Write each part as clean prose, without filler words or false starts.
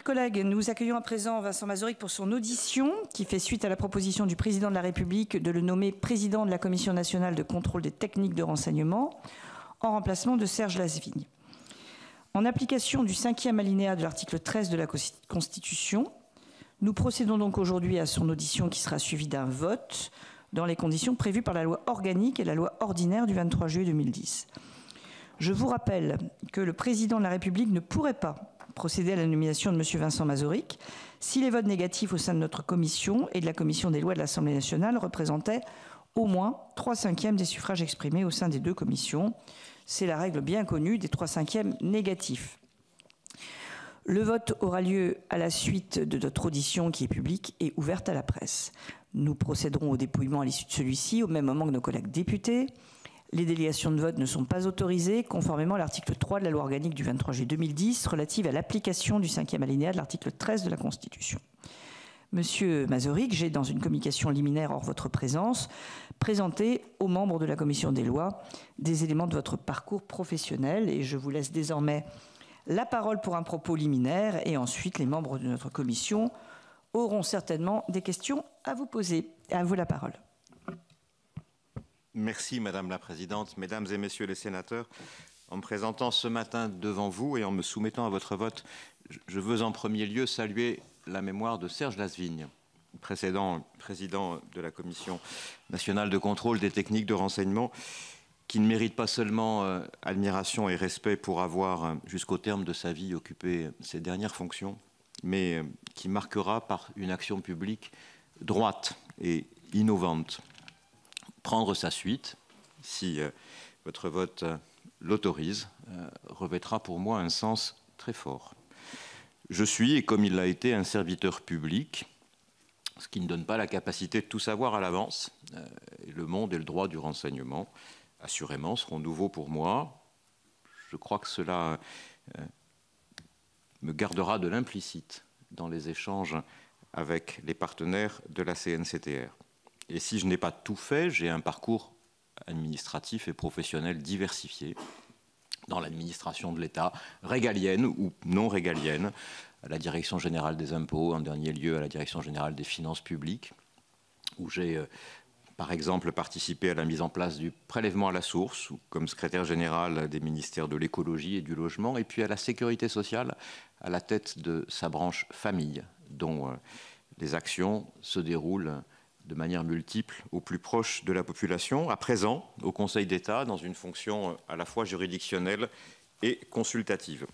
Chers collègues, nous accueillons à présent Vincent Mazauric pour son audition qui fait suite à la proposition du président de la République de le nommer président de la Commission nationale de contrôle des techniques de renseignement en remplacement de Serge Lasvigne. En application du 5e alinéa de l'article 13 de la Constitution, nous procédons donc aujourd'hui à son audition qui sera suivie d'un vote dans les conditions prévues par la loi organique et la loi ordinaire du 23 juillet 2010. Je vous rappelle que le président de la République ne pourrait pas procéder à la nomination de M. Vincent Mazauric si les votes négatifs au sein de notre commission et de la commission des lois de l'Assemblée nationale représentaient au moins 3/5 des suffrages exprimés au sein des deux commissions. C'est la règle bien connue des 3/5 négatifs. Le vote aura lieu à la suite de notre audition qui est publique et ouverte à la presse. Nous procéderons au dépouillement à l'issue de celui-ci au même moment que nos collègues députés. Les délégations de vote ne sont pas autorisées, conformément à l'article 3 de la loi organique du 23 juillet 2010 relative à l'application du 5e alinéa de l'article 13 de la Constitution. Monsieur Mazauric, j'ai, dans une communication liminaire hors votre présence, présenté aux membres de la commission des lois des éléments de votre parcours professionnel et je vous laisse désormais la parole pour un propos liminaire et ensuite les membres de notre commission auront certainement des questions à vous poser. À vous la parole. Merci Madame la Présidente, Mesdames et Messieurs les sénateurs. En me présentant ce matin devant vous et en me soumettant à votre vote, je veux en premier lieu saluer la mémoire de Serge Lasvigne, précédent président de la Commission nationale de contrôle des techniques de renseignement, qui ne mérite pas seulement admiration et respect pour avoir, jusqu'au terme de sa vie, occupé ses dernières fonctions, mais qui marquera par une action publique droite et innovante. Prendre sa suite, si votre vote l'autorise, revêtra pour moi un sens très fort. Je suis, et comme il l'a été, un serviteur public, ce qui ne donne pas la capacité de tout savoir à l'avance. Le monde et le droit du renseignement, assurément, seront nouveaux pour moi. Je crois que cela me gardera de l'implicite dans les échanges avec les partenaires de la CNCTR. Et si je n'ai pas tout fait, j'ai un parcours administratif et professionnel diversifié dans l'administration de l'État, régalienne ou non régalienne, à la Direction générale des impôts, en dernier lieu à la Direction générale des finances publiques, où j'ai par exemple participé à la mise en place du prélèvement à la source, ou comme secrétaire général des ministères de l'écologie et du logement, et puis à la sécurité sociale, à la tête de sa branche famille, dont les actions se déroulent de manière multiple au plus proche de la population, à présent au Conseil d'État dans une fonction à la fois juridictionnelle et consultative.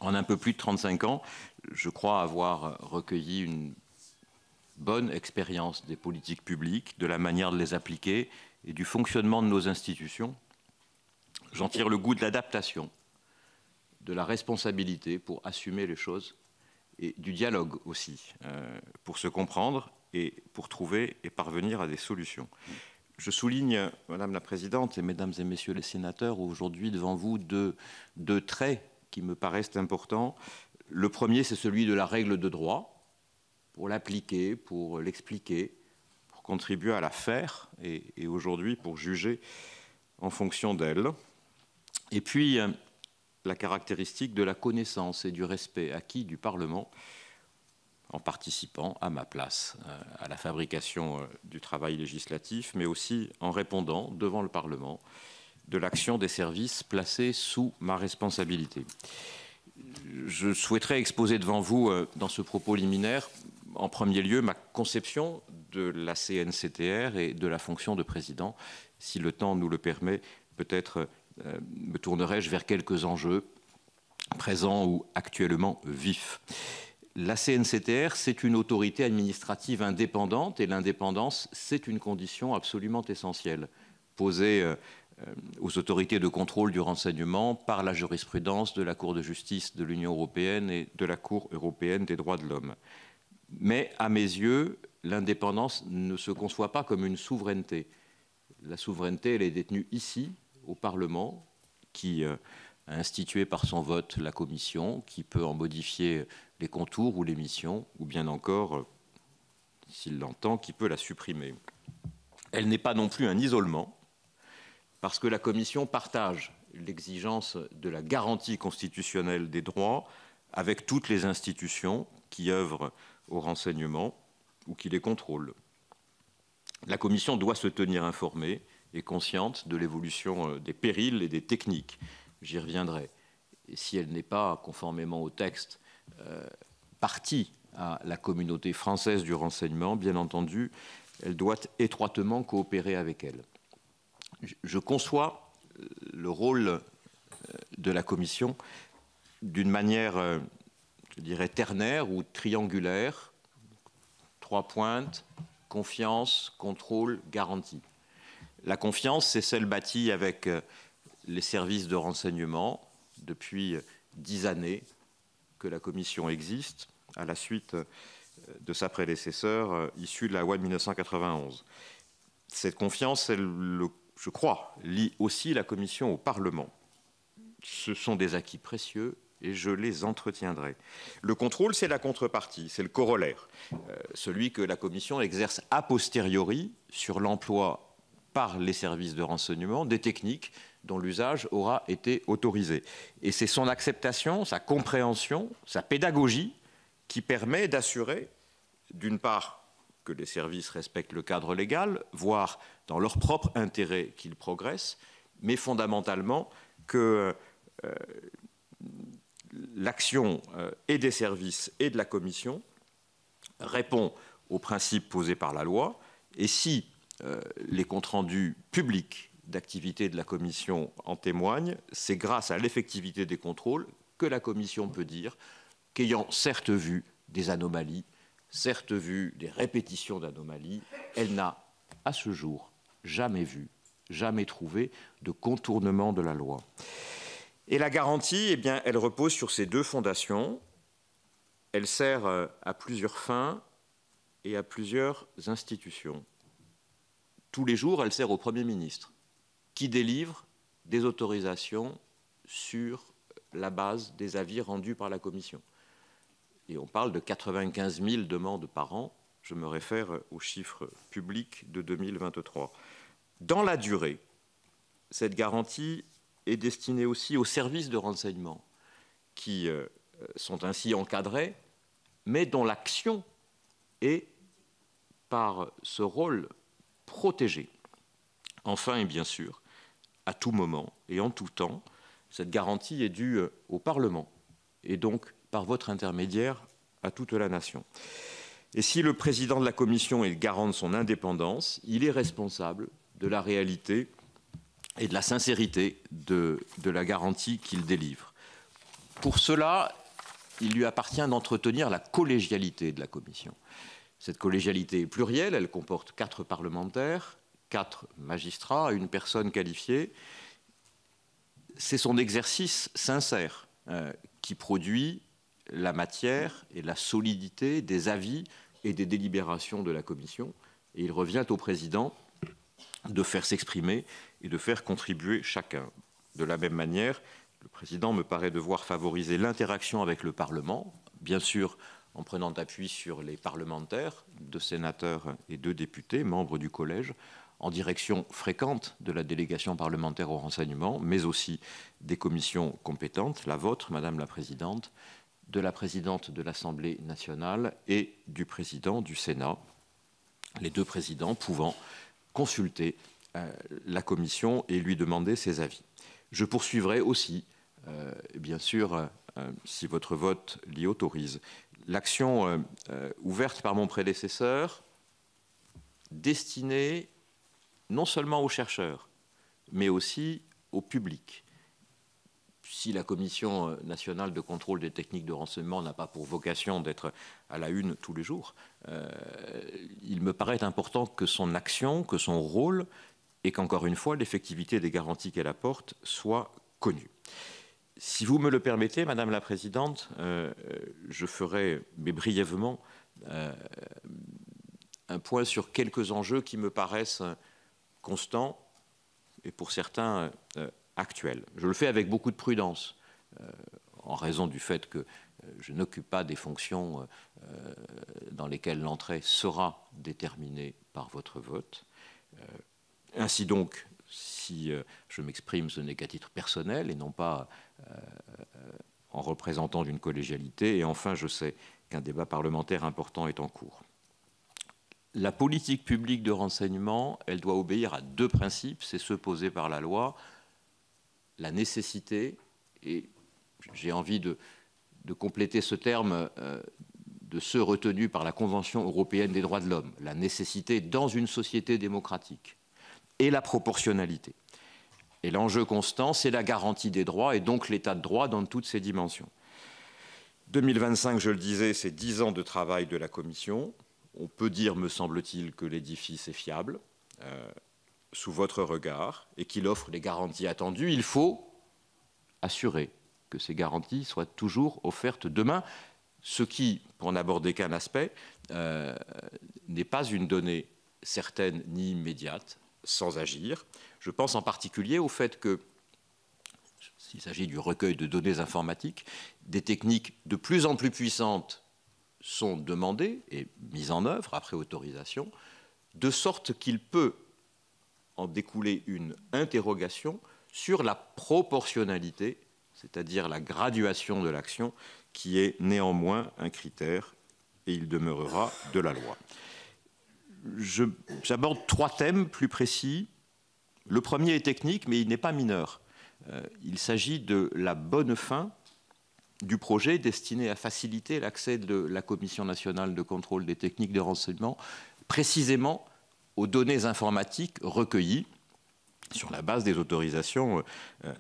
En un peu plus de 35 ans, je crois avoir recueilli une bonne expérience des politiques publiques, de la manière de les appliquer et du fonctionnement de nos institutions. J'en tire le goût de l'adaptation, de la responsabilité pour assumer les choses et du dialogue aussi, pour se comprendre et pour trouver et parvenir à des solutions. Je souligne, Madame la Présidente et Mesdames et Messieurs les sénateurs, aujourd'hui devant vous deux traits qui me paraissent importants. Le premier, c'est celui de la règle de droit, pour l'appliquer, pour l'expliquer, pour contribuer à la faire et aujourd'hui pour juger en fonction d'elle. Et puis, la caractéristique de la connaissance et du respect acquis du Parlement en participant à ma place à la fabrication du travail législatif, mais aussi en répondant devant le Parlement de l'action des services placés sous ma responsabilité. Je souhaiterais exposer devant vous, dans ce propos liminaire, en premier lieu, ma conception de la CNCTR et de la fonction de président. Si le temps nous le permet, peut-être me tournerai-je vers quelques enjeux présents ou actuellement vifs. La CNCTR, c'est une autorité administrative indépendante et l'indépendance, c'est une condition absolument essentielle posée aux autorités de contrôle du renseignement par la jurisprudence de la Cour de justice de l'Union européenne et de la Cour européenne des droits de l'homme. Mais à mes yeux, l'indépendance ne se conçoit pas comme une souveraineté. La souveraineté, elle est détenue ici, au Parlement, qui a institué par son vote la Commission, qui peut en modifier les contours ou les missions, ou bien encore, s'il l'entend, qui peut la supprimer. Elle n'est pas non plus un isolement, parce que la Commission partage l'exigence de la garantie constitutionnelle des droits avec toutes les institutions qui œuvrent au renseignement ou qui les contrôlent. La Commission doit se tenir informée et consciente de l'évolution des périls et des techniques. J'y reviendrai. Et si elle n'est pas, conformément au texte, partie à la communauté française du renseignement, bien entendu, elle doit étroitement coopérer avec elle. Je conçois le rôle de la Commission d'une manière, je dirais, ternaire ou triangulaire. 3 pointes, confiance, contrôle, garantie. La confiance, c'est celle bâtie avec les services de renseignement depuis 10 années que la Commission existe, à la suite de sa prédécesseur issue de la loi de 1991. Cette confiance, je crois, lie aussi la Commission au Parlement. Ce sont des acquis précieux et je les entretiendrai. Le contrôle, c'est la contrepartie, c'est le corollaire, celui que la Commission exerce a posteriori sur l'emploi par les services de renseignement des techniques dont l'usage aura été autorisé. Et c'est son acceptation, sa compréhension, sa pédagogie qui permet d'assurer, d'une part, que les services respectent le cadre légal, voire dans leur propre intérêt qu'ils progressent, mais fondamentalement que l'action et des services et de la Commission répond aux principes posés par la loi. Et si les comptes rendus publics d'activité de la Commission en témoignent, c'est grâce à l'effectivité des contrôles que la Commission peut dire qu'ayant certes vu des anomalies, certes vu des répétitions d'anomalies, elle n'a à ce jour jamais vu, jamais trouvé de contournement de la loi. Et la garantie, eh bien, elle repose sur ces 2 fondations. Elle sert à plusieurs fins et à plusieurs institutions. Tous les jours, elle sert au Premier ministre, qui délivre des autorisations sur la base des avis rendus par la Commission. Et on parle de 95 000 demandes par an. Je me réfère aux chiffres publics de 2023. Dans la durée, cette garantie est destinée aussi aux services de renseignement qui sont ainsi encadrés, mais dont l'action est, par ce rôle, protégée. Enfin, et bien sûr, à tout moment et en tout temps, cette garantie est due au Parlement et donc, par votre intermédiaire, à toute la nation. Et si le président de la Commission est le garant de son indépendance, il est responsable de la réalité et de la sincérité de la garantie qu'il délivre. Pour cela, il lui appartient d'entretenir la collégialité de la Commission. Cette collégialité est plurielle, elle comporte 4 parlementaires, 4 magistrats, 1 personne qualifiée. C'est son exercice sincère qui produit la matière et la solidité des avis et des délibérations de la Commission. Et il revient au président de faire s'exprimer et de faire contribuer chacun. De la même manière, le président me paraît devoir favoriser l'interaction avec le Parlement, bien sûr en prenant appui sur les parlementaires, 2 sénateurs et 2 députés, membres du collège, en direction fréquente de la délégation parlementaire au renseignement, mais aussi des commissions compétentes, la vôtre, Madame la Présidente, de la présidente de l'Assemblée nationale et du président du Sénat, les 2 présidents pouvant consulter la Commission et lui demander ses avis. Je poursuivrai aussi, bien sûr, si votre vote l'y autorise, l'action ouverte par mon prédécesseur, destinée non seulement aux chercheurs, mais aussi au public. Si la Commission nationale de contrôle des techniques de renseignement n'a pas pour vocation d'être à la une tous les jours, il me paraît important que son action, que son rôle, et qu'encore une fois, l'effectivité des garanties qu'elle apporte soit connue. Si vous me le permettez, Madame la Présidente, je ferai, mais brièvement, un point sur quelques enjeux qui me paraissent constants et pour certains actuels. Je le fais avec beaucoup de prudence, en raison du fait que je n'occupe pas des fonctions dans lesquelles l'entrée sera déterminée par votre vote. Ainsi donc, si je m'exprime, ce n'est qu'à titre personnel et non pas en représentant d'une collégialité. Et enfin, je sais qu'un débat parlementaire important est en cours. La politique publique de renseignement, elle doit obéir à deux principes, c'est ceux posés par la loi, la nécessité, et j'ai envie de compléter ce terme de ceux retenus par la Convention européenne des droits de l'homme, la nécessité dans une société démocratique, et la proportionnalité. Et l'enjeu constant, c'est la garantie des droits et donc l'état de droit dans toutes ses dimensions. 2025, je le disais, c'est 10 ans de travail de la Commission. On peut dire, me semble-t-il, que l'édifice est fiable, sous votre regard, et qu'il offre les garanties attendues. Il faut assurer que ces garanties soient toujours offertes demain, ce qui, pour n'aborder qu'un aspect, n'est pas une donnée certaine ni immédiate, sans agir. Je pense en particulier au fait que, s'il s'agit du recueil de données informatiques, des techniques de plus en plus puissantes sont demandées et mises en œuvre après autorisation, de sorte qu'il peut en découler une interrogation sur la proportionnalité, c'est-à-dire la graduation de l'action, qui est néanmoins un critère, et il demeurera de la loi. J'aborde trois thèmes plus précis. Le premier est technique, mais il n'est pas mineur. Il s'agit de la bonne fin du projet destiné à faciliter l'accès de la Commission nationale de contrôle des techniques de renseignement, précisément aux données informatiques recueillies sur la base des autorisations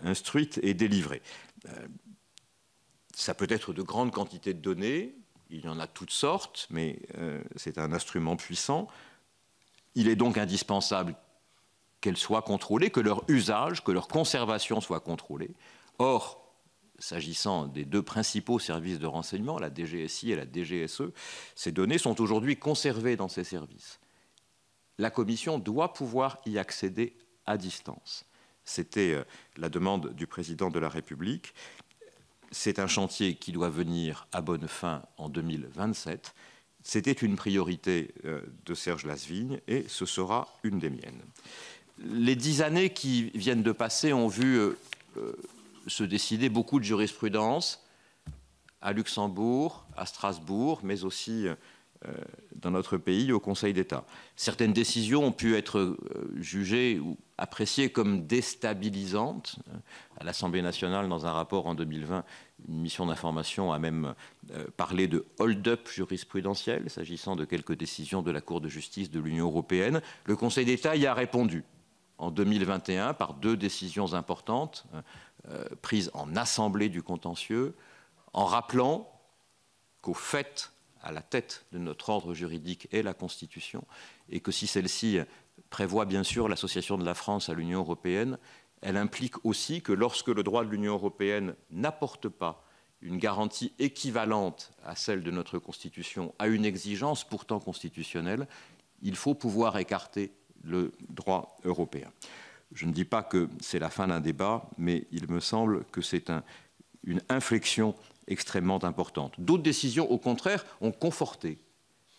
instruites et délivrées. Ça peut être de grandes quantités de données, il y en a toutes sortes, mais c'est un instrument puissant. Il est donc indispensable qu'elles soient contrôlées, que leur usage, que leur conservation soit contrôlée. Or, s'agissant des deux principaux services de renseignement, la DGSI et la DGSE, ces données sont aujourd'hui conservées dans ces services. La Commission doit pouvoir y accéder à distance. C'était la demande du Président de la République. C'est un chantier qui doit venir à bonne fin en 2027. C'était une priorité de Serge Lasvigne et ce sera une des miennes. Les 10 années qui viennent de passer ont vu se décider beaucoup de jurisprudence à Luxembourg, à Strasbourg, mais aussi dans notre pays au Conseil d'État. Certaines décisions ont pu être jugées ou appréciées comme déstabilisantes. À l'Assemblée nationale, dans un rapport en 2020, une mission d'information a même parlé de hold-up jurisprudentiel, s'agissant de quelques décisions de la Cour de justice de l'Union européenne. Le Conseil d'État y a répondu en 2021 par deux décisions importantes prises en assemblée du contentieux, en rappelant qu'au fait, à la tête de notre ordre juridique est la Constitution, et que si celle-ci prévoit bien sûr l'association de la France à l'Union européenne, elle implique aussi que lorsque le droit de l'Union européenne n'apporte pas une garantie équivalente à celle de notre Constitution, à une exigence pourtant constitutionnelle, il faut pouvoir écarter le droit européen. Je ne dis pas que c'est la fin d'un débat, mais il me semble que c'est une inflexion extrêmement importante. D'autres décisions, au contraire, ont conforté.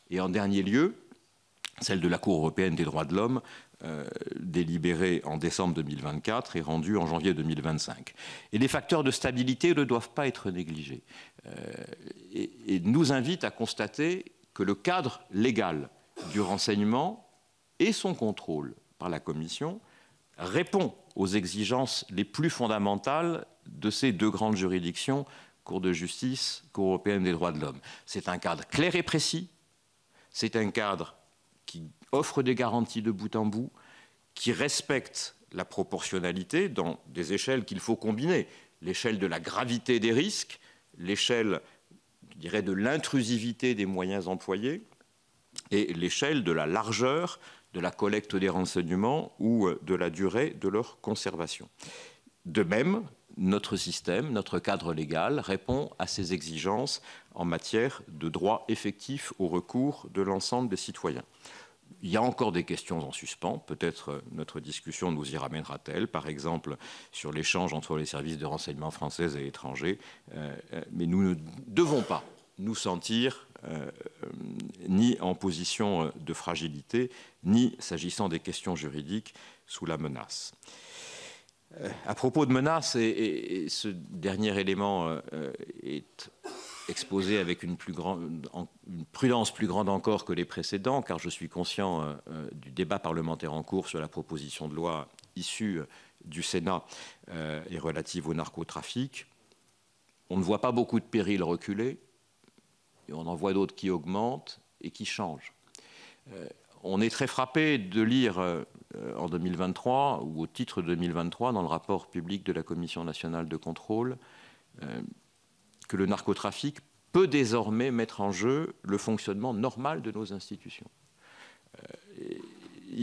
Et en dernier lieu, celle de la Cour européenne des droits de l'homme, délibérée en décembre 2024 et rendue en janvier 2025. Et les facteurs de stabilité ne doivent pas être négligés et nous invitent à constater que le cadre légal du renseignement et son contrôle par la Commission répond aux exigences les plus fondamentales de ces deux grandes juridictions, Cour de justice, Cour européenne des droits de l'homme. C'est un cadre clair et précis, c'est un cadre qui offre des garanties de bout en bout, qui respecte la proportionnalité dans des échelles qu'il faut combiner. L'échelle de la gravité des risques, l'échelle, je dirais, de l'intrusivité des moyens employés et l'échelle de la largeur de la collecte des renseignements ou de la durée de leur conservation. De même, notre système, notre cadre légal répond à ces exigences en matière de droit effectif au recours de l'ensemble des citoyens. Il y a encore des questions en suspens, peut-être notre discussion nous y ramènera-t-elle, par exemple sur l'échange entre les services de renseignement français et étrangers, mais nous ne devons pas nous sentir ni en position de fragilité, ni, s'agissant des questions juridiques, sous la menace. À propos de menaces, et ce dernier élément est exposé avec une prudence plus grande encore que les précédents, car je suis conscient du débat parlementaire en cours sur la proposition de loi issue du Sénat et relative au narcotrafic. On ne voit pas beaucoup de périls reculer, et on en voit d'autres qui augmentent et qui changent. On est très frappé de lire en 2023, ou au titre 2023, dans le rapport public de la Commission nationale de contrôle, que le narcotrafic peut désormais mettre en jeu le fonctionnement normal de nos institutions.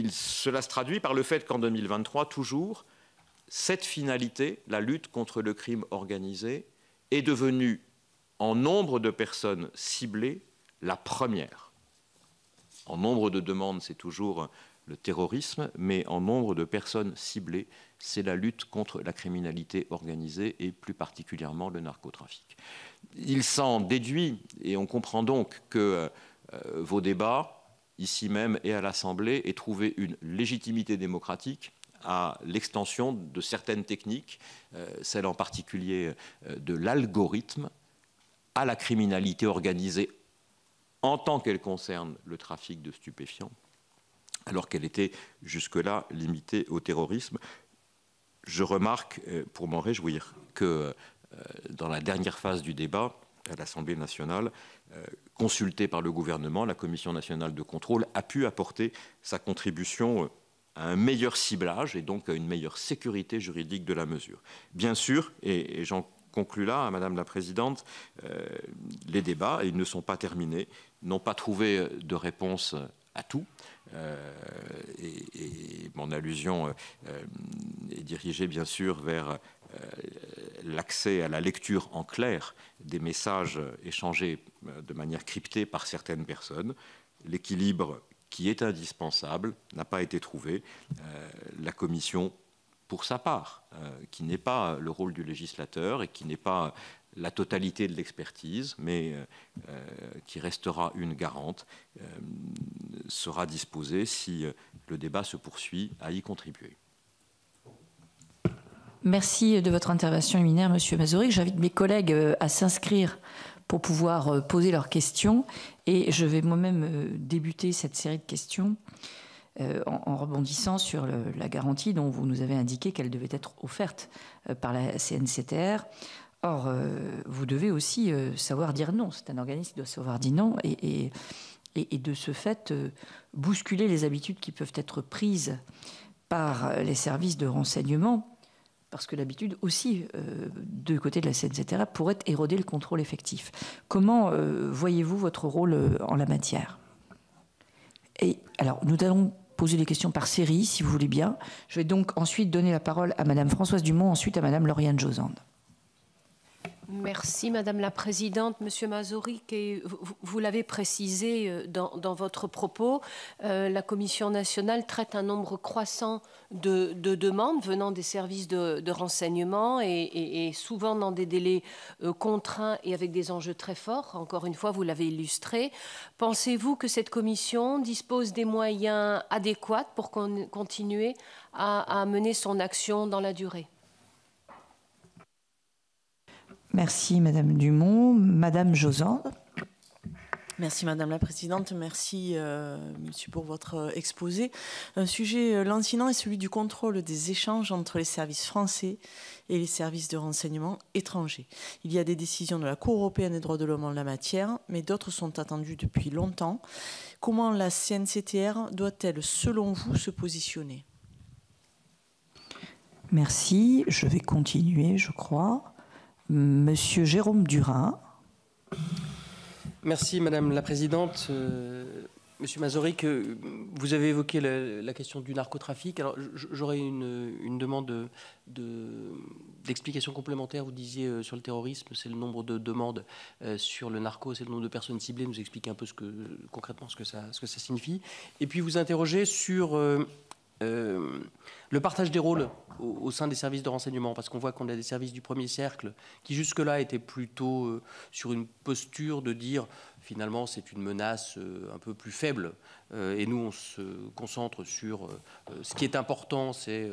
Cela se traduit par le fait qu'en 2023, toujours, cette finalité, la lutte contre le crime organisé, est devenue, en nombre de personnes ciblées, la première. En nombre de demandes, c'est toujours le terrorisme, mais en nombre de personnes ciblées, c'est la lutte contre la criminalité organisée et plus particulièrement le narcotrafic. Il s'en déduit, et on comprend donc que vos débats, ici même et à l'Assemblée, aient trouvé une légitimité démocratique à l'extension de certaines techniques, celle en particulier de l'algorithme, à la criminalité organisée en tant qu'elle concerne le trafic de stupéfiants, alors qu'elle était jusque-là limitée au terrorisme. Je remarque, pour m'en réjouir, que dans la dernière phase du débat à l'Assemblée nationale, consultée par le gouvernement, la Commission nationale de contrôle a pu apporter sa contribution à un meilleur ciblage et donc à une meilleure sécurité juridique de la mesure. Bien sûr, et j'en conclus là, Madame la Présidente, les débats, et ils ne sont pas terminés, n'ont pas trouvé de réponse à tout. Et mon allusion est dirigée bien sûr vers l'accès à la lecture en clair des messages échangés de manière cryptée par certaines personnes. L'équilibre qui est indispensable n'a pas été trouvé. La Commission, pour sa part, qui n'est pas le rôle du législateur et qui n'est pas la totalité de l'expertise, mais qui restera une garante, sera disposée, si le débat se poursuit, à y contribuer. Merci de votre intervention liminaire, Monsieur Mazouric. J'invite mes collègues à s'inscrire pour pouvoir poser leurs questions. Et je vais moi-même débuter cette série de questions en rebondissant sur la garantie dont vous nous avez indiqué qu'elle devait être offerte par la CNCTR. Or, vous devez aussi savoir dire non. C'est un organisme qui doit savoir dire non et de ce fait bousculer les habitudes qui peuvent être prises par les services de renseignement, parce que l'habitude aussi, de côté de la CNCTR, pourrait éroder le contrôle effectif. Comment voyez-vous votre rôle en la matière? Et alors, nous allons poser les questions par série, si vous voulez bien. Je vais donc ensuite donner la parole à Madame Françoise Dumont, ensuite à Madame Lauriane Josande. Merci Madame la Présidente. Monsieur Mazouric, et vous l'avez précisé dans votre propos, la Commission nationale traite un nombre croissant de demandes venant des services de renseignement et souvent dans des délais contraints et avec des enjeux très forts. Encore une fois, vous l'avez illustré. Pensez-vous que cette commission dispose des moyens adéquats pour continuer à mener son action dans la durée ? Merci Madame Dumont. Madame Josande. Merci Madame la Présidente, merci Monsieur pour votre exposé. Un sujet lancinant est celui du contrôle des échanges entre les services français et les services de renseignement étrangers. Il y a des décisions de la Cour européenne des droits de l'homme en la matière, mais d'autres sont attendues depuis longtemps. Comment la CNCTR doit-elle, selon vous, se positionner? Merci, je vais continuer, je crois. Monsieur Jérôme Durin. Merci Madame la Présidente. Monsieur Mazouric, vous avez évoqué la question du narcotrafic. Alors j'aurais une demande d'explication complémentaire. Vous disiez sur le terrorisme, c'est le nombre de demandes. Sur le narco, c'est le nombre de personnes ciblées. Nous expliquez un peu concrètement ce que ça signifie. Et puis vous interrogez sur le partage des rôles au sein des services de renseignement, parce qu'on voit qu'on a des services du premier cercle qui jusque-là étaient plutôt sur une posture de dire finalement c'est une menace un peu plus faible, et nous on se concentre sur ce qui est important, c'est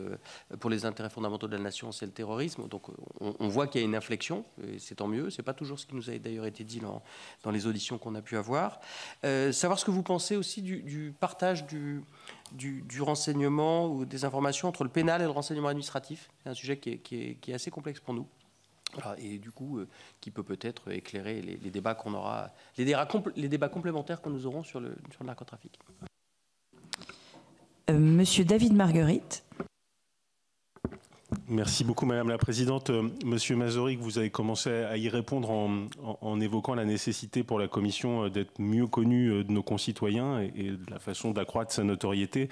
pour les intérêts fondamentaux de la nation, c'est le terrorisme. Donc on voit qu'il y a une inflexion, et c'est tant mieux. C'est pas toujours ce qui nous a d'ailleurs été dit dans les auditions qu'on a pu avoir. Savoir ce que vous pensez aussi du partage du renseignement ou des informations entre le pénal et le renseignement administratif. C'est un sujet qui est assez complexe pour nous. Voilà, et du coup, qui peut peut-être éclairer les débats qu'on aura, les débats complémentaires que nous aurons sur le narcotrafic. Monsieur David Marguerite. Merci beaucoup Madame la Présidente. Monsieur Mazorik, vous avez commencé à y répondre en évoquant la nécessité pour la Commission d'être mieux connue de nos concitoyens et de la façon d'accroître sa notoriété,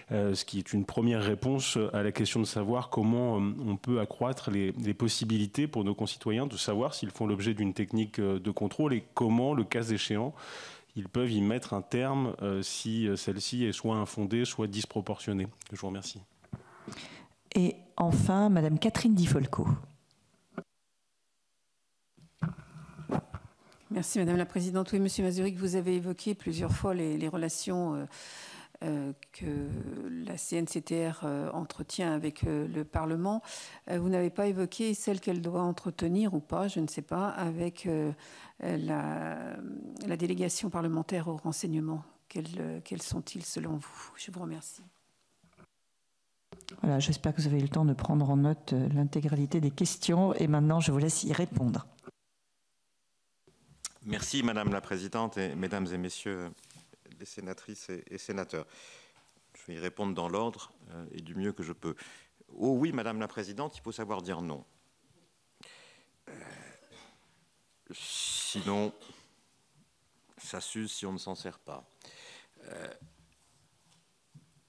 ce qui est une première réponse à la question de savoir comment on peut accroître les possibilités pour nos concitoyens de savoir s'ils font l'objet d'une technique de contrôle et comment, le cas échéant, ils peuvent y mettre un terme si celle-ci est soit infondée, soit disproportionnée. Je vous remercie. Et enfin, Madame Catherine Di Folco. Merci Madame la Présidente. Oui, Monsieur Mazorik, vous avez évoqué plusieurs fois les relations que la CNCTR entretient avec le Parlement. Vous n'avez pas évoqué celle qu'elle doit entretenir ou pas, je ne sais pas, avec la délégation parlementaire au renseignement. Quels sont-ils selon vous? Je vous remercie. Voilà, j'espère que vous avez eu le temps de prendre en note l'intégralité des questions et maintenant je vous laisse y répondre. Merci Madame la Présidente et Mesdames et Messieurs les sénatrices et sénateurs. Je vais y répondre dans l'ordre et du mieux que je peux. Oh oui Madame la Présidente, il faut savoir dire non. Sinon, ça s'use si on ne s'en sert pas.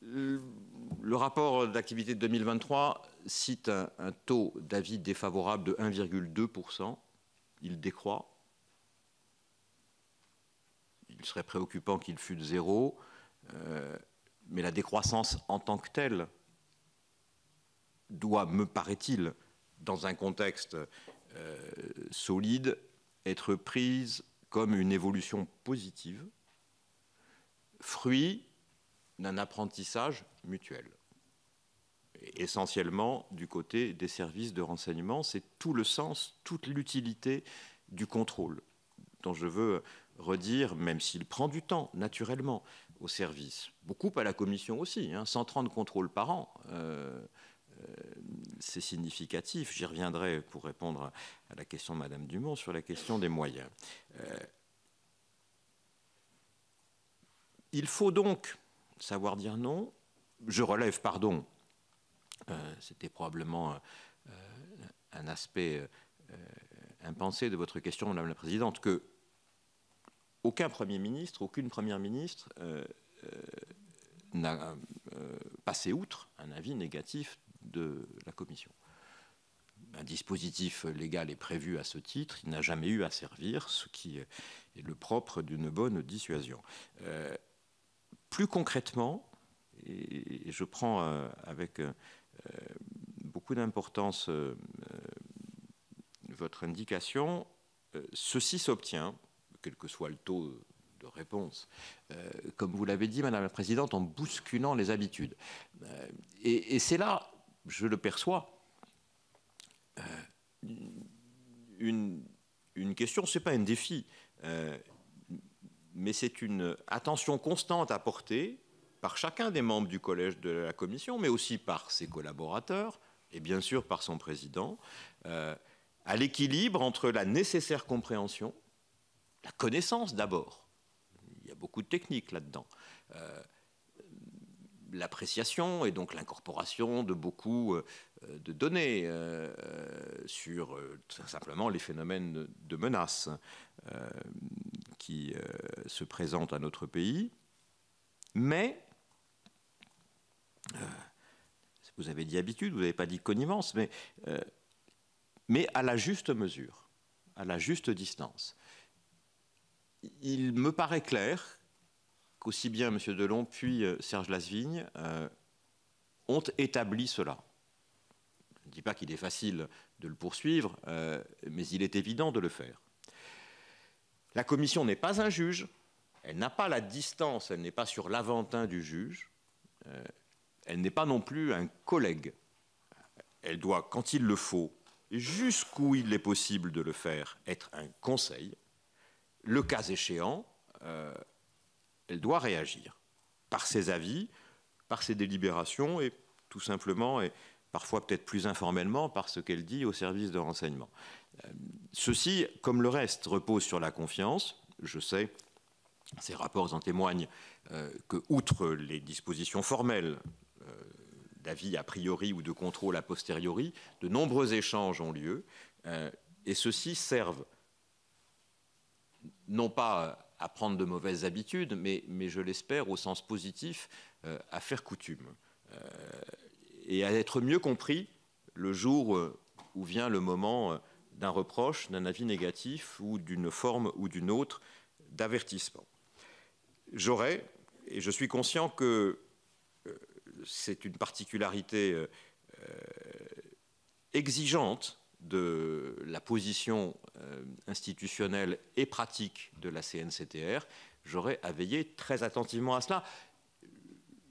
Le rapport d'activité de 2023 cite un taux d'avis défavorable de 1,2%. Il décroît. Il serait préoccupant qu'il fût de 0. Mais la décroissance en tant que telle doit, me paraît-il, dans un contexte solide, être prise comme une évolution positive, fruit d'un apprentissage mutuel. Essentiellement du côté des services de renseignement, c'est tout le sens, toute l'utilité du contrôle, dont je veux redire, même s'il prend du temps, naturellement, au service. Beaucoup à la Commission aussi, 130 contrôles par an. C'est significatif. J'y reviendrai pour répondre à la question de Madame Dumont sur la question des moyens. Il faut donc savoir dire non. Je relève, pardon, c'était probablement un aspect impensé de votre question, Madame la Présidente, que aucun Premier ministre, aucune Première ministre n'a passé outre un avis négatif de la Commission. Un dispositif légal est prévu à ce titre, il n'a jamais eu à servir, ce qui est le propre d'une bonne dissuasion. Plus concrètement, et je prends avec beaucoup d'importance votre indication, ceci s'obtient, quel que soit le taux de réponse, comme vous l'avez dit, Madame la Présidente, en bousculant les habitudes. Et c'est là, je le perçois, une question, ce n'est pas un défi, mais c'est une attention constante à porter par chacun des membres du collège de la Commission, mais aussi par ses collaborateurs et bien sûr par son président, à l'équilibre entre la nécessaire compréhension, la connaissance d'abord, il y a beaucoup de techniques là-dedans, l'appréciation et donc l'incorporation de beaucoup de données sur simplement les phénomènes de menaces qui se présentent à notre pays. Mais, vous avez dit habitude, vous n'avez pas dit connivence, mais à la juste mesure, à la juste distance. Il me paraît clair qu'aussi bien M. Delon puis Serge Lasvigne ont établi cela. Je ne dis pas qu'il est facile de le poursuivre, mais il est évident de le faire. La commission n'est pas un juge, elle n'a pas la distance, elle n'est pas sur l'aventin du juge, elle n'est pas non plus un collègue. Elle doit, quand il le faut, jusqu'où il est possible de le faire, être un conseil. Le cas échéant, elle doit réagir par ses avis, par ses délibérations et tout simplement, et parfois peut-être plus informellement, par ce qu'elle dit au service de renseignement. Ceci, comme le reste, repose sur la confiance. Je sais, ces rapports en témoignent, que, outre les dispositions formelles d'avis a priori ou de contrôle a posteriori, de nombreux échanges ont lieu, et ceux-ci servent non pas à prendre de mauvaises habitudes, mais je l'espère, au sens positif, à faire coutume, et à être mieux compris le jour où vient le moment d'un reproche, d'un avis négatif ou d'une forme ou d'une autre d'avertissement. J'aurais, et je suis conscient que c'est une particularité exigeante de la position institutionnelle et pratique de la CNCTR, j'aurais à veiller très attentivement à cela.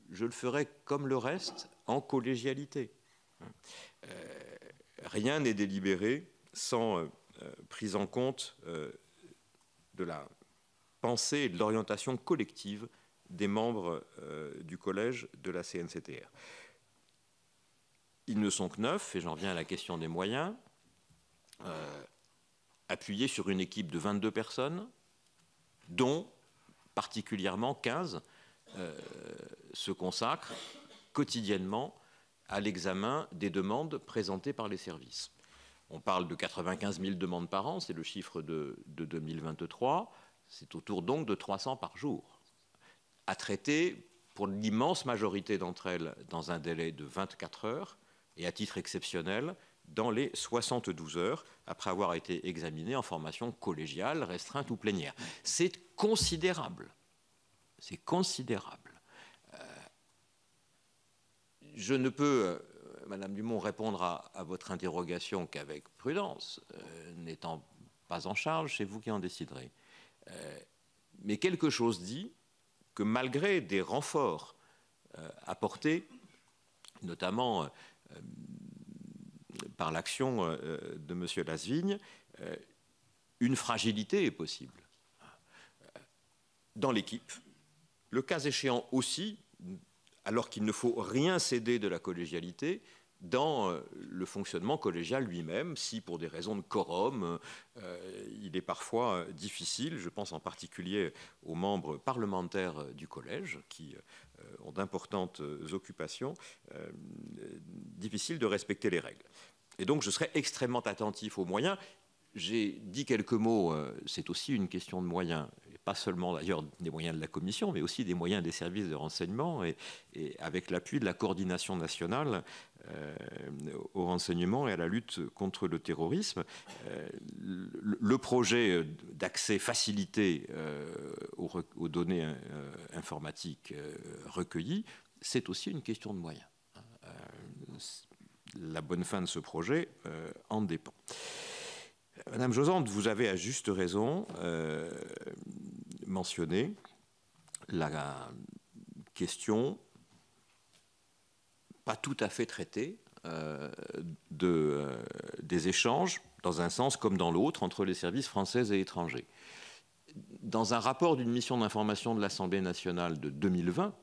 Je le ferai comme le reste, en collégialité. Rien n'est délibéré sans prise en compte de la pensée et de l'orientation collective des membres du collège de la CNCTR. Ils ne sont que 9, et j'en viens à la question des moyens, appuyés sur une équipe de 22 personnes, dont particulièrement 15 se consacrent quotidiennement à l'examen des demandes présentées par les services. On parle de 95 000 demandes par an, c'est le chiffre de 2023, c'est autour donc de 300 par jour, à traiter pour l'immense majorité d'entre elles dans un délai de 24 heures et à titre exceptionnel dans les 72 heures après avoir été examinées en formation collégiale, restreinte ou plénière. C'est considérable. C'est considérable. Je ne peux, Madame Dumont, répondre à votre interrogation qu'avec prudence, n'étant pas en charge, c'est vous qui en déciderez. Mais quelque chose dit que malgré des renforts apportés, notamment par l'action de M. Lasvigne, une fragilité est possible dans l'équipe. Le cas échéant aussi, alors qu'il ne faut rien céder de la collégialité, dans le fonctionnement collégial lui-même, si pour des raisons de quorum, il est parfois difficile, je pense en particulier aux membres parlementaires du collège, qui ont d'importantes occupations, difficile de respecter les règles. Et donc je serai extrêmement attentif aux moyens. J'ai dit quelques mots, c'est aussi une question de moyens, et pas seulement d'ailleurs des moyens de la Commission, mais aussi des moyens des services de renseignement, et avec l'appui de la coordination nationale au renseignement et à la lutte contre le terrorisme. Le projet d'accès facilité aux données informatiques recueillies, c'est aussi une question de moyens. La bonne fin de ce projet en dépend. Madame Josande, vous avez à juste raison mentionné la question pas tout à fait traitée des échanges, dans un sens comme dans l'autre, entre les services français et étrangers. Dans un rapport d'une mission d'information de l'Assemblée nationale de 2020,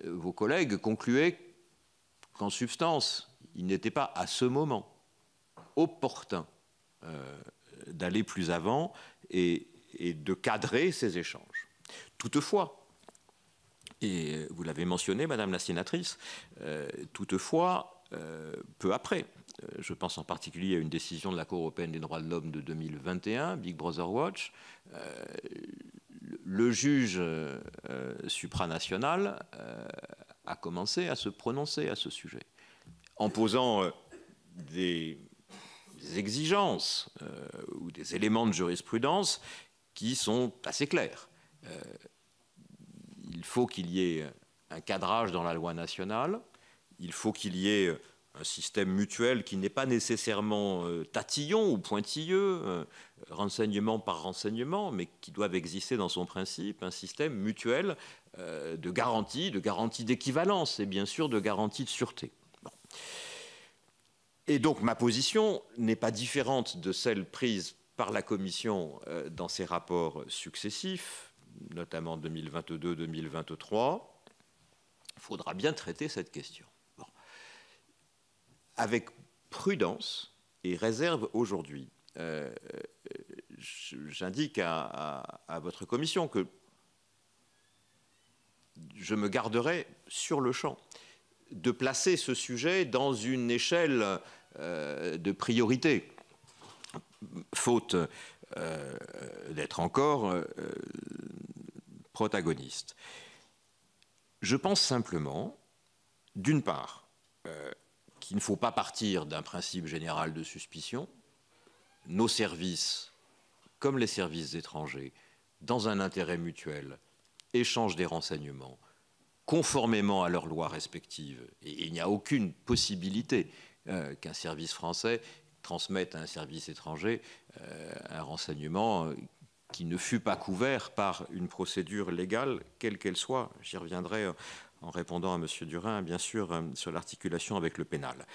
vos collègues concluaient qu'en substance, il n'était pas à ce moment opportun d'aller plus avant et de cadrer ces échanges. Toutefois, et vous l'avez mentionné, Madame la sénatrice, toutefois, peu après, je pense en particulier à une décision de la Cour européenne des droits de l'homme de 2021, Big Brother Watch, le juge supranational a commencé à se prononcer à ce sujet, en posant des exigences ou des éléments de jurisprudence qui sont assez clairs. Il faut qu'il y ait un cadrage dans la loi nationale, il faut qu'il y ait un système mutuel qui n'est pas nécessairement tatillon ou pointilleux, renseignement par renseignement, mais qui doivent exister dans son principe, un système mutuel de garantie d'équivalence et bien sûr de garantie de sûreté. Bon. Et donc ma position n'est pas différente de celle prise par la Commission dans ses rapports successifs, notamment 2022-2023. Il faudra bien traiter cette question. Bon. Avec prudence et réserve aujourd'hui, j'indique à votre commission que je me garderai sur le champ de placer ce sujet dans une échelle de priorité, faute d'être encore protagoniste. Je pense simplement, d'une part, qu'il ne faut pas partir d'un principe général de suspicion. Nos services, comme les services étrangers, dans un intérêt mutuel, échangent des renseignements conformément à leurs lois respectives. Et il n'y a aucune possibilité qu'un service français transmette à un service étranger un renseignement qui ne fut pas couvert par une procédure légale, quelle qu'elle soit. J'y reviendrai en répondant à M. Durin, bien sûr, sur l'articulation avec le pénal.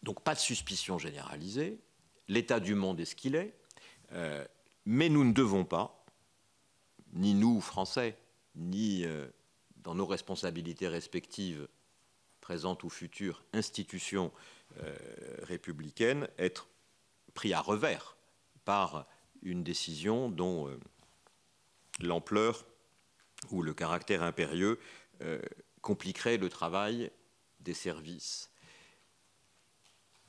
Donc pas de suspicion généralisée. L'état du monde est ce qu'il est. Mais nous ne devons pas, ni nous, Français, ni dans nos responsabilités respectives, présentes ou futures, institutions républicaines, être pris à revers par une décision dont l'ampleur ou le caractère impérieux compliquerait le travail des services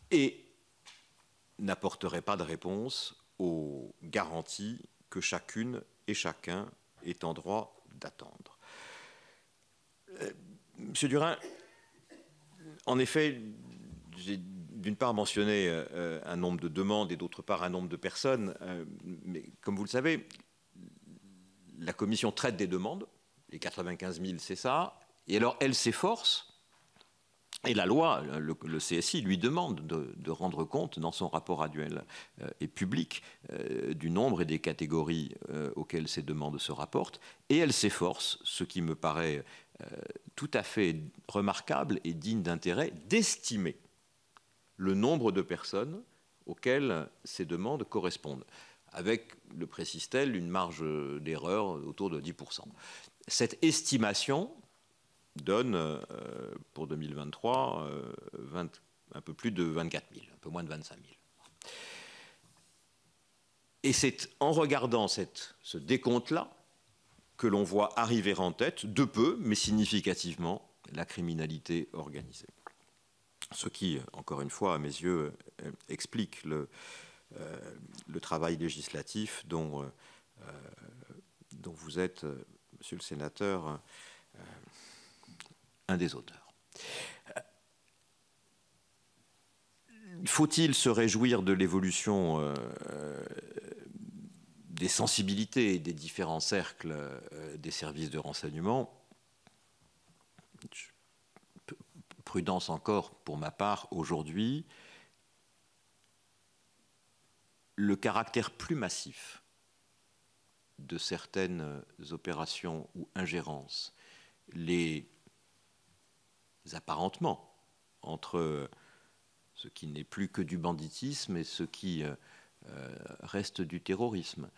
et n'apporterait pas de réponse aux garanties que chacune et chacun est en droit d'attendre. Monsieur Durin, en effet, j'ai d'une part mentionné un nombre de demandes et d'autre part un nombre de personnes, mais comme vous le savez, la Commission traite des demandes, les 95 000 c'est ça, et alors elle s'efforce, et la loi, le CSI lui demande de rendre compte dans son rapport annuel et public du nombre et des catégories auxquelles ces demandes se rapportent, et elle s'efforce, ce qui me paraît tout à fait remarquable et digne d'intérêt, d'estimer le nombre de personnes auxquelles ces demandes correspondent, avec, le précise-t-elle, une marge d'erreur autour de 10%. Cette estimation donne, pour 2023, un peu plus de 24 000, un peu moins de 25 000. Et c'est en regardant ce décompte-là que l'on voit arriver en tête, de peu, mais significativement, la criminalité organisée. Ce qui, encore une fois, à mes yeux, explique le travail législatif dont vous êtes, monsieur le sénateur, un des auteurs. Faut-il se réjouir de l'évolution des sensibilités des différents cercles des services de renseignement? Prudence encore pour ma part aujourd'hui. Le caractère plus massif de certaines opérations ou ingérences, les apparentements entre ce qui n'est plus que du banditisme et ce qui reste du terrorisme,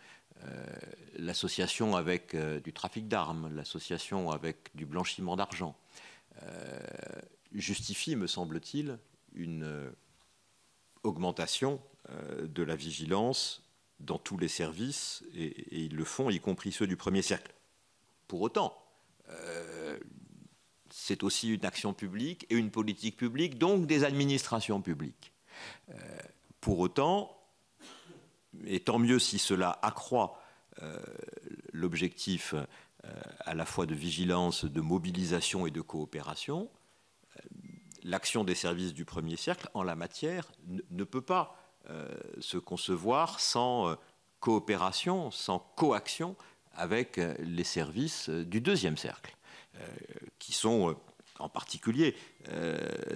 l'association avec du trafic d'armes, l'association avec du blanchiment d'argent, justifie, me semble-t-il, une augmentation de la vigilance dans tous les services, et ils le font, y compris ceux du premier cercle. Pour autant, c'est aussi une action publique et une politique publique, donc des administrations publiques. Pour autant, et tant mieux si cela accroît l'objectif à la fois de vigilance, de mobilisation et de coopération, l'action des services du premier cercle en la matière ne peut pas se concevoir sans coopération, sans coaction avec les services du deuxième cercle. qui sont en particulier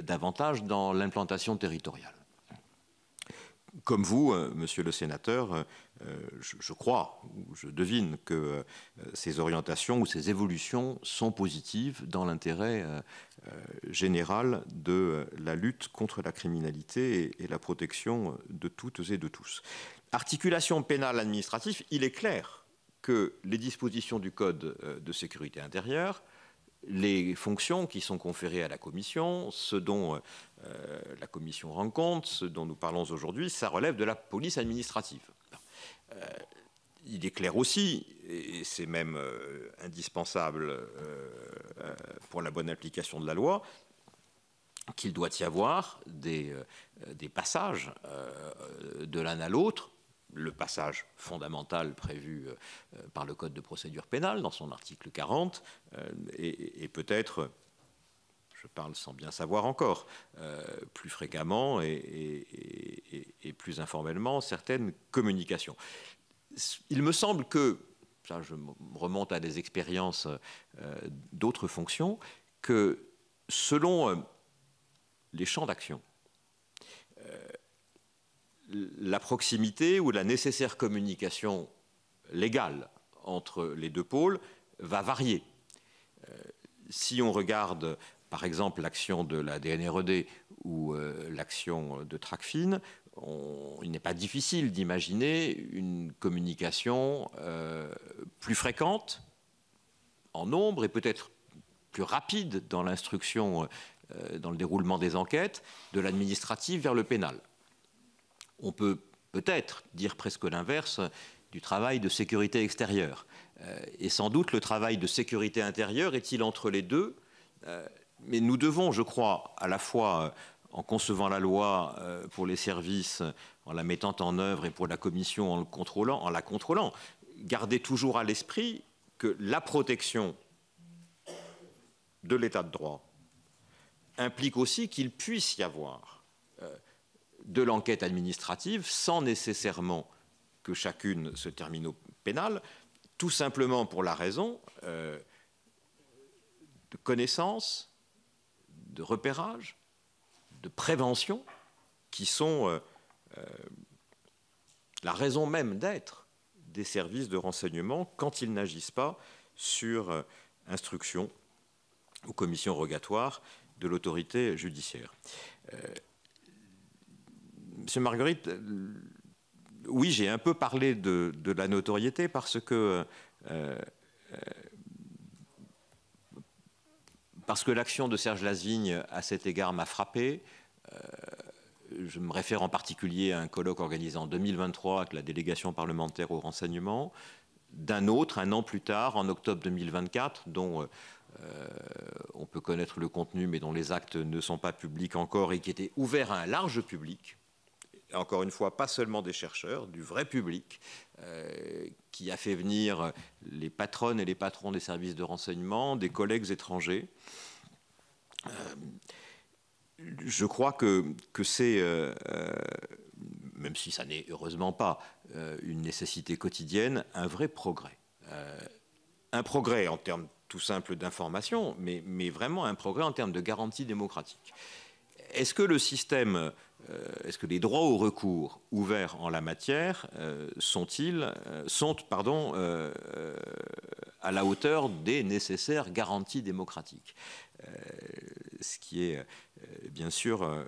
davantage dans l'implantation territoriale. Comme vous, monsieur le sénateur, je crois, ou je devine que ces orientations ou ces évolutions sont positives dans l'intérêt général de la lutte contre la criminalité et la protection de toutes et de tous. Articulation pénale administrative, il est clair que les dispositions du Code de sécurité intérieure, les fonctions qui sont conférées à la Commission, ce dont la Commission rend compte, ce dont nous parlons aujourd'hui, ça relève de la police administrative. Il est clair aussi, et c'est même indispensable pour la bonne application de la loi, qu'il doit y avoir des passages de l'un à l'autre, le passage fondamental prévu par le Code de procédure pénale dans son article 40, et peut-être, je parle sans bien savoir encore, plus fréquemment et plus informellement, certaines communications. Il me semble que, ça je remonte à des expériences d'autres fonctions, que selon les champs d'action, la proximité ou la nécessaire communication légale entre les deux pôles va varier. Si on regarde par exemple l'action de la DNRED ou l'action de Tracfin, il n'est pas difficile d'imaginer une communication plus fréquente en nombre et peut-être plus rapide dans l'instruction, dans le déroulement des enquêtes, de l'administratif vers le pénal. On peut peut-être dire presque l'inverse du travail de sécurité extérieure. Et sans doute le travail de sécurité intérieure est-il entre les deux. Mais nous devons, je crois, à la fois en concevant la loi pour les services, en la mettant en œuvre et pour la Commission en la contrôlant, garder toujours à l'esprit que la protection de l'état de droit implique aussi qu'il puisse y avoir de l'enquête administrative sans nécessairement que chacune se termine au pénal, tout simplement pour la raison de connaissance, de repérage, de prévention, qui sont la raison même d'être des services de renseignement quand ils n'agissent pas sur instruction ou commission rogatoire de l'autorité judiciaire. Monsieur Marguerite, oui, j'ai un peu parlé de la notoriété parce que l'action de Serge Lasvigne à cet égard m'a frappé. Je me réfère en particulier à un colloque organisé en 2023 avec la délégation parlementaire au renseignement, d'un autre, un an plus tard, en octobre 2024, dont on peut connaître le contenu, mais dont les actes ne sont pas publics encore et qui était ouvert à un large public. Encore une fois, pas seulement des chercheurs, du vrai public, qui a fait venir les patronnes et les patrons des services de renseignement, des collègues étrangers. Je crois que c'est, même si ça n'est heureusement pas une nécessité quotidienne, un vrai progrès. Un progrès en termes tout simples d'information, mais vraiment un progrès en termes de garantie démocratique. Est-ce que le système, est-ce que les droits au recours ouverts en la matière sont à la hauteur des nécessaires garanties démocratiques, ce qui est bien sûr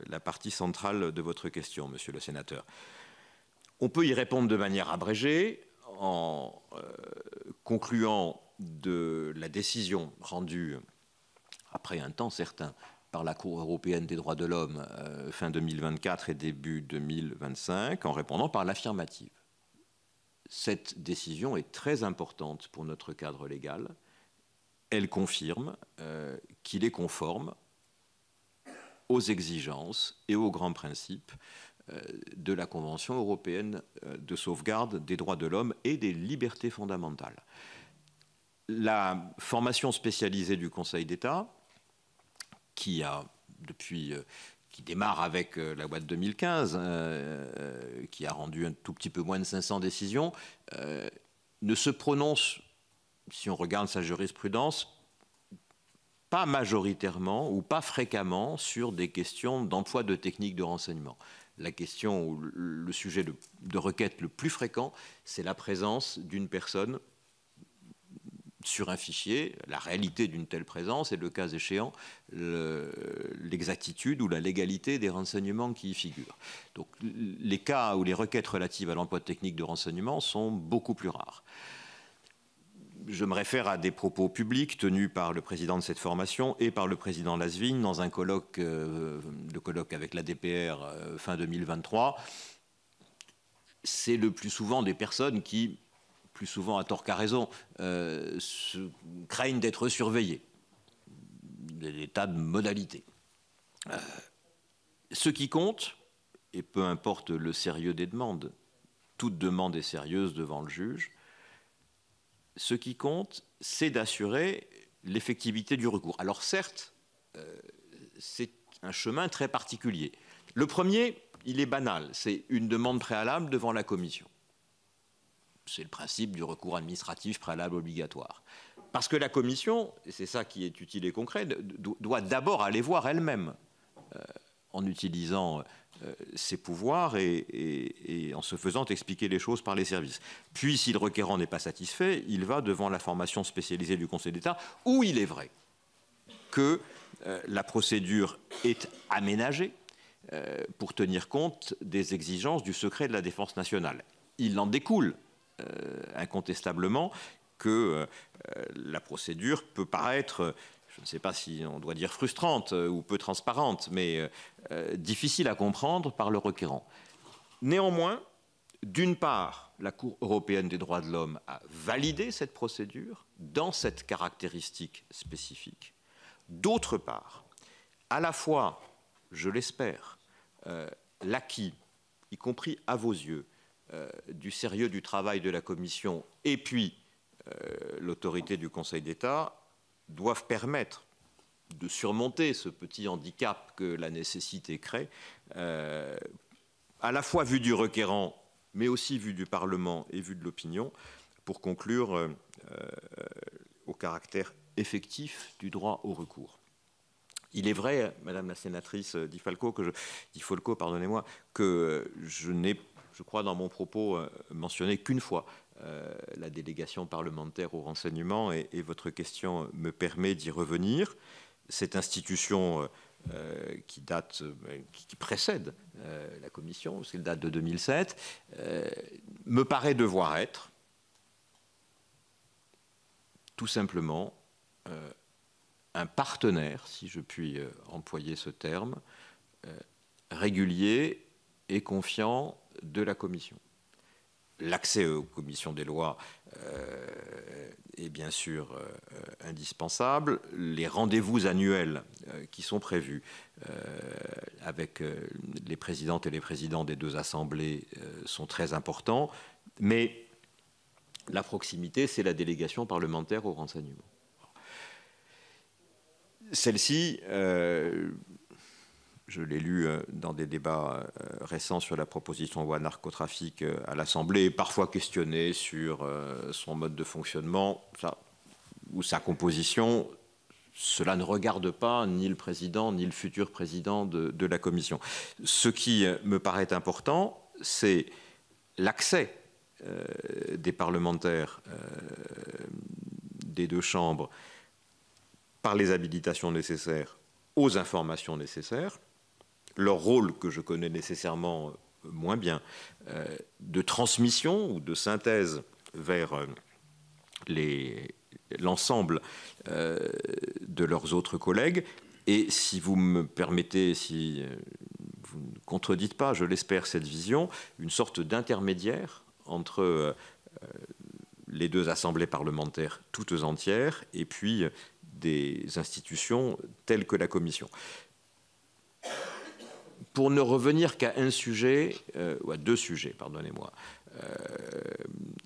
la partie centrale de votre question, monsieur le sénateur. On peut y répondre de manière abrégée en concluant de la décision rendue après un temps certain par la Cour européenne des droits de l'homme fin 2024 et début 2025, en répondant par l'affirmative. Cette décision est très importante pour notre cadre légal. Elle confirme qu'il est conforme aux exigences et aux grands principes de la Convention européenne de sauvegarde des droits de l'homme et des libertés fondamentales. La formation spécialisée du Conseil d'État, qui démarre avec la loi de 2015, qui a rendu un tout petit peu moins de 500 décisions, ne se prononce, si on regarde sa jurisprudence, pas majoritairement ou pas fréquemment sur des questions d'emploi de techniques de renseignement. La question ou le sujet de requête le plus fréquent, c'est la présence d'une personne sur un fichier, la réalité d'une telle présence et le cas échéant, l'exactitude ou la légalité des renseignements qui y figurent. Donc les cas où les requêtes relatives à l'emploi de techniques de renseignement sont beaucoup plus rares. Je me réfère à des propos publics tenus par le président de cette formation et par le président Lasvigne dans un colloque, le colloque avec la DPR fin 2023. C'est le plus souvent des personnes qui, plus souvent à tort qu'à raison, craignent d'être surveillées. Des tas de modalités. Ce qui compte, et peu importe le sérieux des demandes, toute demande est sérieuse devant le juge, ce qui compte, c'est d'assurer l'effectivité du recours. Alors certes, c'est un chemin très particulier. Le premier, il est banal, c'est une demande préalable devant la commission. C'est le principe du recours administratif préalable obligatoire. Parce que la commission, et c'est ça qui est utile et concret, doit d'abord aller voir elle-même en utilisant ses pouvoirs et en se faisant expliquer les choses par les services. Puis, si le requérant n'est pas satisfait, il va devant la formation spécialisée du Conseil d'État, où il est vrai que la procédure est aménagée pour tenir compte des exigences du secret de la défense nationale. Il en découle incontestablement que la procédure peut paraître, je ne sais pas si on doit dire frustrante ou peu transparente, mais difficile à comprendre par le requérant. Néanmoins, d'une part, la Cour européenne des droits de l'homme a validé cette procédure dans cette caractéristique spécifique. D'autre part, à la fois, je l'espère, l'acquis, y compris à vos yeux, du sérieux du travail de la Commission et puis l'autorité du Conseil d'État doivent permettre de surmonter ce petit handicap que la nécessité crée, à la fois vu du requérant, mais aussi vu du Parlement et vu de l'opinion, pour conclure au caractère effectif du droit au recours. Il est vrai, Madame la sénatrice Di Folco, que je n'ai, je crois, dans mon propos, mentionné qu'une fois la délégation parlementaire au renseignement, et votre question me permet d'y revenir. Cette institution qui précède la Commission, parce qu'elle date de 2007, me paraît devoir être tout simplement un partenaire, si je puis employer ce terme, régulier et confiant de la Commission. L'accès aux commissions des lois est bien sûr indispensable. Les rendez-vous annuels qui sont prévus avec les présidentes et les présidents des deux assemblées sont très importants, mais la proximité, c'est la délégation parlementaire au renseignement. Celle-ci, je l'ai lu dans des débats récents sur la proposition de loi narcotrafic à l'Assemblée, parfois questionnée sur son mode de fonctionnement ou sa composition. Cela ne regarde pas ni le président ni le futur président de la Commission. Ce qui me paraît important, c'est l'accès des parlementaires des deux chambres par les habilitations nécessaires aux informations nécessaires, leur rôle que je connais nécessairement moins bien, de transmission ou de synthèse vers l'ensemble de leurs autres collègues. Et si vous me permettez, si vous ne contredites pas, je l'espère, cette vision, une sorte d'intermédiaire entre les deux assemblées parlementaires toutes entières et puis des institutions telles que la Commission. Pour ne revenir qu'à un sujet, ou à deux sujets, pardonnez-moi,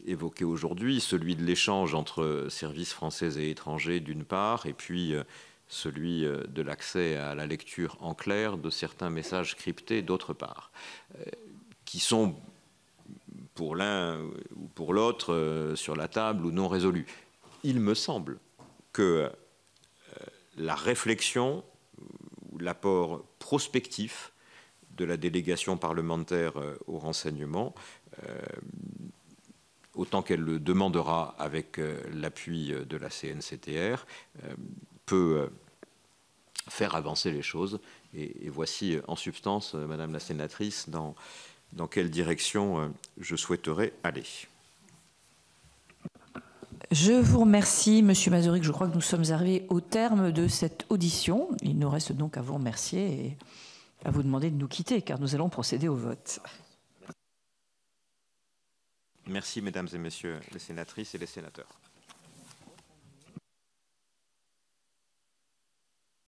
évoqués aujourd'hui, celui de l'échange entre services français et étrangers d'une part, et puis celui de l'accès à la lecture en clair de certains messages cryptés d'autre part, qui sont pour l'un ou pour l'autre sur la table ou non résolus. Il me semble que la réflexion, l'apport prospectif de la délégation parlementaire au renseignement, autant qu'elle le demandera avec l'appui de la CNCTR, peut faire avancer les choses. Et voici en substance, Madame la sénatrice, dans quelle direction je souhaiterais aller. Je vous remercie, Monsieur Mazouric. Je crois que nous sommes arrivés au terme de cette audition. Il nous reste donc à vous remercier et à vous demander de nous quitter, car nous allons procéder au vote. Merci, Mesdames et Messieurs les sénatrices et les sénateurs.